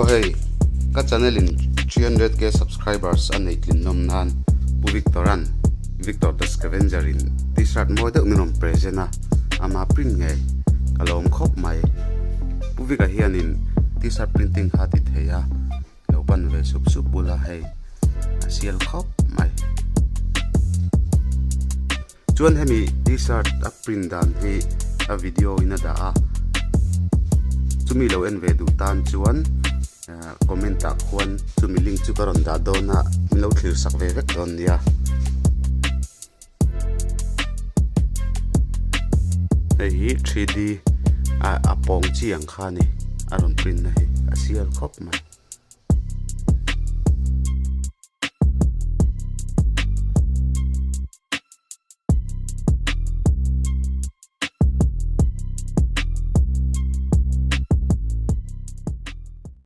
Oh hey, ka channel in 300k subscribers anei tlin nom nan bu Victor the Scavenger in t-shirt mo de minom presena ama print nge kalom khop mai bu vika hian in t-shirt printing hati theya lo ban ve sup bula hey asial khop mai chuan hemi t-shirt a print dan hi a video ina da a chumi lo en ve du tan chuan comment ta khuan chumi link chu karon da dona milo thlir sak ve vek don nia hi 3D a pong chi ang khani aron print na hi asial khop mai